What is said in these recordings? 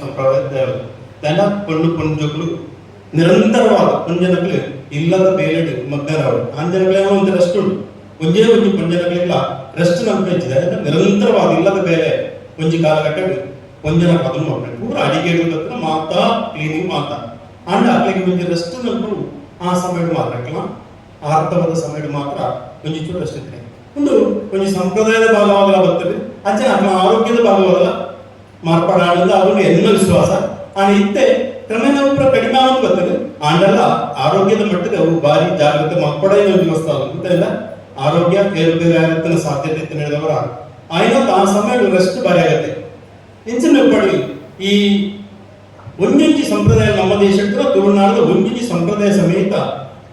ಸಂಪ್ರದಾಯ ದನ ಪಣ್ಣು ಪುಂಜಗಳು ನಿರಂತರವಾದ ಪುಂಜನಗಳು ಇಲ್ಲದ ಬೇಲೆಡು ಮಗ್ಗರವರು ಆಂಜನಗಳೇನೋ ಒಂದು ರೆಸ್ಟ್ ಉಂಟು ಒಂಜೇ ಒಂದು ಪುಂಜನಗಳಿಲ್ಲ ರೆಸ್ಟ್ ನಂಬಿದೆ ನಿರಂತರವಾದ ಇಲ್ಲದ ಬೇಲೆ ಒಂಜಿ ಕಾಲಘಟ್ಟ ಒಂಜನ ಪದನ್ನು ಮಾಡ್ಬೇಕು ಪೂರ ಅಡಿಗೆಗಳು ಮಾತಾ ಕ್ಲೀನಿಂಗ್ ಮಾತಾ ಅಂಡ್ ಅಲ್ಲಿಗೆ ಒಂಜಿ ರೆಸ್ಟ್ ನಂಬು ಆ ಸಮಯ ಮಾತ್ರ ಆರ್ಥವಾದ ಸಮಯ ಮಾತ್ರ ಒಂಜಿ ಚೂರು ರೆಸ್ಟ್ ಇದ್ರೆ ಒಂದು ಸಂಪ್ರದಾಯದ ಭಾಗವಾಗಲ ಬರ್ತದೆ ಅಜ್ಜೆ ನಮ್ಮ ಆರೋಗ್ಯದ ಭಾಗವಾಗಲ್ಲ ಮಾರ್ಪಾಡಾಡದ ಅವನು ಎನ್ನ ವಿಶ್ವಾಸ ಆನೆ ಇತ್ತೆ ಕ್ರಮೇಣ ಪೂರ ಕಡಿಮೆ ಆಗೋದು ಬರ್ತದೆ ಆಂಡಲ್ಲ ಆರೋಗ್ಯದ ಮಟ್ಟಿಗೆ ಅವು ಭಾರಿ ಜಾಗ್ರತೆ ಮಾರ್ಪಾಡೋ ವ್ಯವಸ್ಥೆ ಆಗುತ್ತೆ ಆರೋಗ್ಯ ಬೇರೆ ಆಗುತ್ತ ಸಾಧ್ಯತೆ ಇತ್ತು ಹೇಳಿದವರ ಆಯ್ನ ಆ ಸಮಯ ರೆಸ್ಟ್ ಭಾರಿ ಆಗತ್ತೆ ಇಂಚಿನ ಪಡಿ ಈ ಒಂಜೊಂಜಿ ಸಂಪ್ರದಾಯ ನಮ್ಮ ದೇಶದ ತುಳುನಾಡದ ಒಂಜೊಂಜಿ ಸಂಪ್ರದಾಯ ಸಮೇತ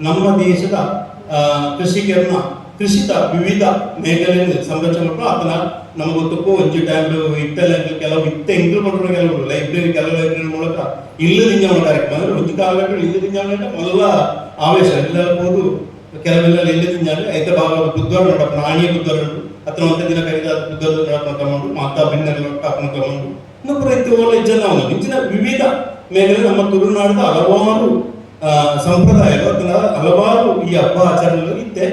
ನಮ್ಮ ದೇಶದ ಕೃಷಿಕರನ್ನ ಕೃಷಿತ ವಿವಿಧ ಮೇಖಲೆಯನ್ನು ಸಂರಕ್ಷಣೆ ಮಾಡ್ಕೊಂಡು ಅದನ್ನ ನಮಗೆ ಗೊತ್ತಕ್ಕೂ ಒಂಜಿ ಟೈಮ್ ಇಟ್ಟಲ್ಲ ಕೆಲವು ಇತ್ತೆ ಇಂಗ್ಲು ಮಾಡ್ಕೊಂಡು ಕೆಲವು ಲೈಬ್ರರಿ ಮೂಲಕ ಇಲ್ಲದಿಂಜಾವಣ ಕಾರ್ಯಕ್ರಮ ಅಂದ್ರೆ ಒಂಜಿ ಕಾಲಘಟ್ಟ ಇಲ್ಲದಿಂಜಾವಣ ಮೊದಲ ಆವೇಶ ಎಲ್ಲಬಹುದು ಕೆಲವೆಲ್ಲ ಇಲ್ಲದಿಂಜಾವಣ ಐತ ಭಾಗ ಬುದ್ಧವಾರ ನೋಡಪ್ಪ ನಾಣಿಯ ಬುದ್ಧವಾರ ಅಥವಾ ಒಂದೇ ದಿನ ಕರೀದ ಬುದ್ಧವಾರ ನೋಡಪ್ಪ ತಗೊಂಡು ಮಾತಾ ಭಿನ್ನ ನೋಡಪ್ಪ ತಗೊಂಡು ಇನ್ನು ಪ್ರತಿ ಓಲ ಜನ ಅವನು ಇಂಚಿನ ವಿವಿಧ ಮೇಖಲೆ ನಮ್ಮ ತುಳುನಾಡಿದ ಹಲವಾರು ಸಂಪ್ರದಾಯಗಳು ಅದನ್ನ ಹಲವಾರು ಈ ಹಬ್ಬ ಆಚರಣೆಗಳು ಇತ್ತೆ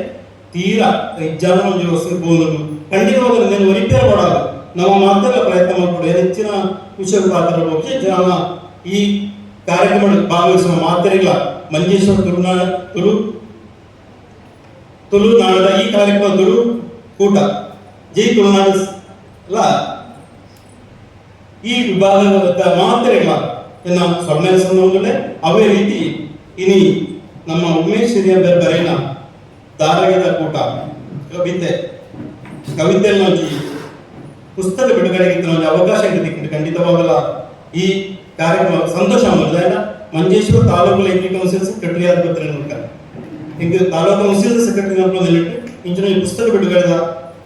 ತೀರಾ ಜನ ಇರ್ಬೋದು ಖಂಡಿತವಾಗಲು నేను ರಿಪೇರ್ ಮಾಡೋದು ನಮ್ಮ ಮಾತಲ್ಲ ಪ್ರಯತ್ನ ಮಾಡ್ಕೊಂಡು ಹೆಚ್ಚಿನ ವಿಷಯ ಮಾತಾಡೋಕೆ ಜನ ಈ ಕಾರ್ಯಕ್ರಮದಲ್ಲಿ ಭಾಗವಹಿಸುವ ಮಾತರಿಗಳ ಮಂಜೇಶ್ವರ ತುಳುನಾಡದ ಈ ಕಾರ್ಯಕ್ರಮ ತುಳು ಕೂಟ ಜೈ ತುಳುನಾಡು ಅಲ್ಲ ಈ ವಿಭಾಗದ ಮಾತರಿಗಳ ಸೊನ್ನೆ ಸಂದರ್ಭದಲ್ಲೇ ಅವೇ ರೀತಿ ಇನಿ ನಮ್ಮ ಉಮೇಶ್ ಹಿರಿಯ ಬರೆಯಿನ ದಾರಗದ ಕೂಟ ಕವಿತೆ ಪುಸ್ತಕ ಬಿಡುಗಡೆಗೆ ಅವಕಾಶ ಇರುತ್ತೆ ಖಂಡಿತವಾಗಲ್ಲ ಈ ಕಾರ್ಯಕ್ರಮ ಸಂತೋಷ ಮಾಡಿದ Manjeshwar taluk library council secretary ಆದ ಹಿಂಗೆ ತಾಲೂಕು ಕೌನ್ಸಿಲ್ ಸೆಕ್ರೆಟರಿ ಇಂಚಿನ ಪುಸ್ತಕ ಬಿಡುಗಡೆದ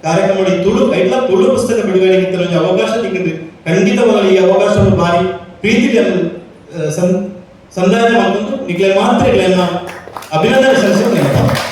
ಕಾರ್ಯಕ್ರಮ ತುಳು ಪುಸ್ತಕ ಬಿಡುಗಡೆಗೆ ಅವಕಾಶ ತೆಗೆದು ಖಂಡಿತವಾಗಲಿ ಈ ಅವಕಾಶವನ್ನು ಭಾರಿ ಪ್ರೀತಿಯನ್ನು ಸಂದಾಯ ಮಾಡಿಕೊಂಡು ನಿಗ್ಲೆ ಮಾತ್ರ ಅಭಿನಂದನೆ ಸಲ್ಲಿಸೋದು